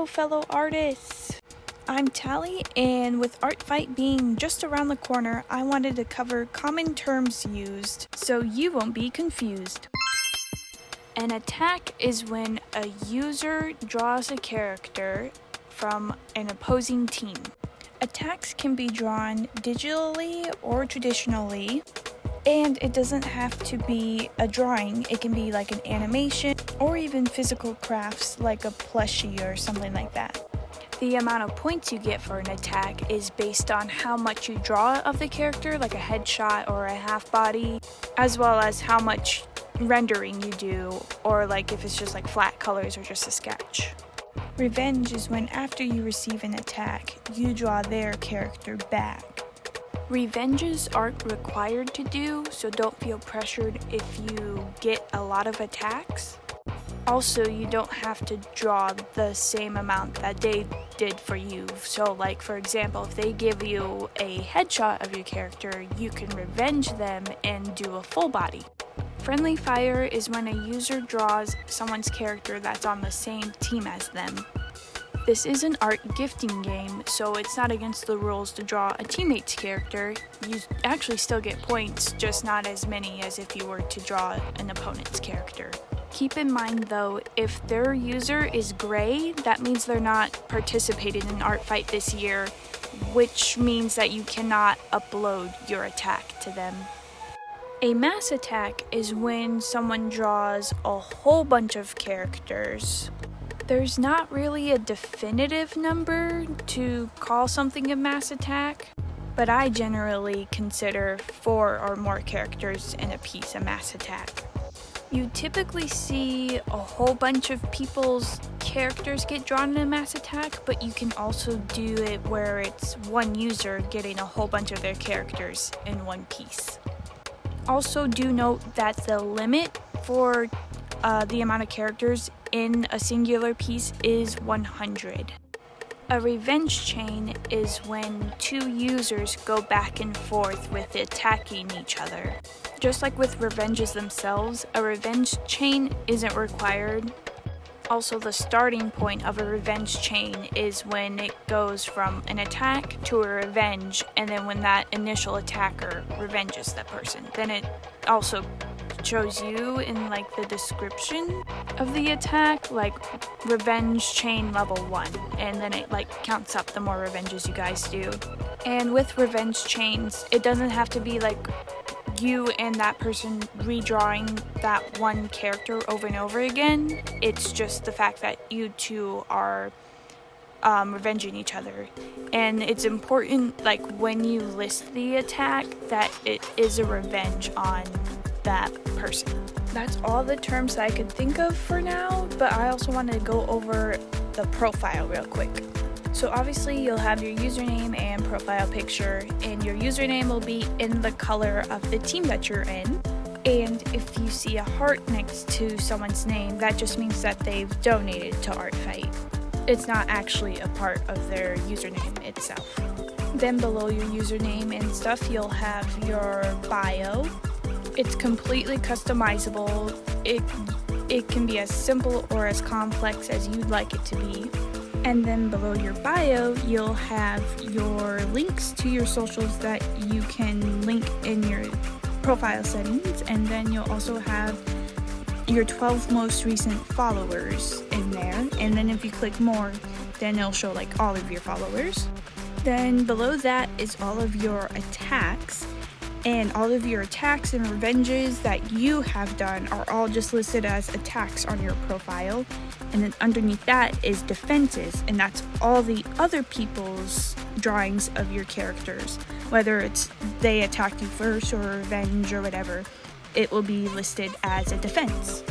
fellow artists! I'm Tally, and with Artfight being just around the corner, I wanted to cover common terms used so you won't be confused. An attack is when a user draws a character from an opposing team. Attacks can be drawn digitally or traditionally, and it doesn't have to be a drawing. It can be like an animation or even physical crafts like a plushie or something like that. The amount of points you get for an attack is based on how much you draw of the character, like a headshot or a half body, as well as how much rendering you do, or like if it's just like flat colors or just a sketch. Revenge is when after you receive an attack, you draw their character back. Revenges aren't required to do, so don't feel pressured if you get a lot of attacks. Also, you don't have to draw the same amount that they did for you. So like, for example, if they give you a headshot of your character, you can revenge them and do a full body. Friendly fire is when a user draws someone's character that's on the same team as them. This is an art gifting game, so it's not against the rules to draw a teammate's character. You actually still get points, just not as many as if you were to draw an opponent's character. Keep in mind though, if their user is gray, that means they're not participating in Artfight this year, which means that you cannot upload your attack to them. A mass attack is when someone draws a whole bunch of characters. There's not really a definitive number to call something a mass attack, but I generally consider 4 or more characters in a piece a mass attack. You typically see a whole bunch of people's characters get drawn in a mass attack, but you can also do it where it's one user getting a whole bunch of their characters in one piece. Also do note that the limit for the amount of characters in a singular piece is 100. A revenge chain is when 2 users go back and forth with attacking each other. Just like with revenges themselves, a revenge chain isn't required. Also, the starting point of a revenge chain is when it goes from an attack to a revenge, and then when that initial attacker revenges that person. Then it also shows you in like the description of the attack, like revenge chain level 1, and then it like counts up the more revenges you guys do. And with revenge chains, it doesn't have to be like you and that person redrawing that one character over and over again. It's just the fact that you two are revenging each other. And it's important, like when you list the attack, that it is a revenge on that person. That's all the terms I could think of for now, but I also want to go over the profile real quick. So obviously you'll have your username and profile picture, and your username will be in the color of the team that you're in. And if you see a heart next to someone's name, that just means that they've donated to Artfight. It's not actually a part of their username itself. Then below your username and stuff, you'll have your bio. It's completely customizable. It can be as simple or as complex as you'd like it to be. And then below your bio, you'll have your links to your socials that you can link in your profile settings. And then you'll also have your 12 most recent followers in there. And then if you click more, then it'll show like all of your followers. Then below that is all of your attacks. And all of your attacks and revenges that you have done are all just listed as attacks on your profile. And then underneath that is defenses, and that's all the other people's drawings of your characters. Whether it's they attacked you first or revenge or whatever, it will be listed as a defense.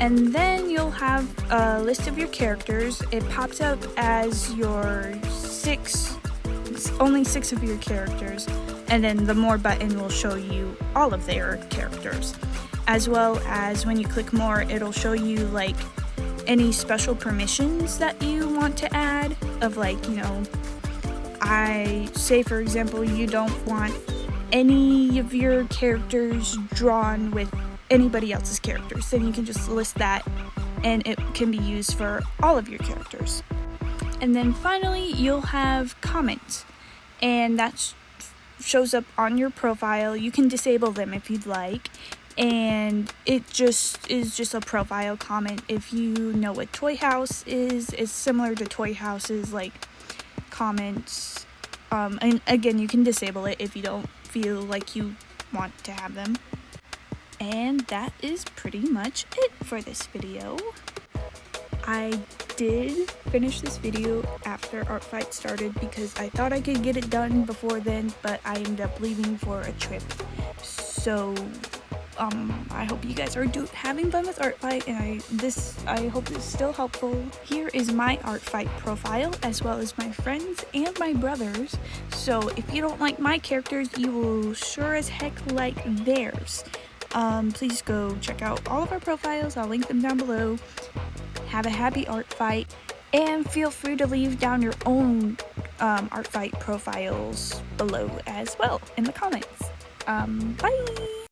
And then you'll have a list of your characters. It pops up as your only 6 of your characters. And then the more button will show you all of their characters. As well as when you click more, it'll show you like any special permissions that you want to add of like, you know, I say for example, you don't want any of your characters drawn with anybody else's characters. Then you can just list that and it can be used for all of your characters. And then finally, you'll have comments, and that shows up on your profile. You can disable them if you'd like, and it just is just a profile comment. If you know what Toy House is, it's similar to Toy House's like comments. And again, you can disable it if you don't feel like you want to have them. And that is pretty much it for this video. I did finish this video after Artfight started because I thought I could get it done before then, but I ended up leaving for a trip. So I hope you guys are having fun with Artfight, and I hope this is still helpful. Here is my Artfight profile, as well as my friends and my brothers. So if you don't like my characters, you will sure as heck like theirs. Please go check out all of our profiles. I'll link them down below. Have a happy Artfight, and feel free to leave down your own Artfight profiles below as well in the comments. Bye!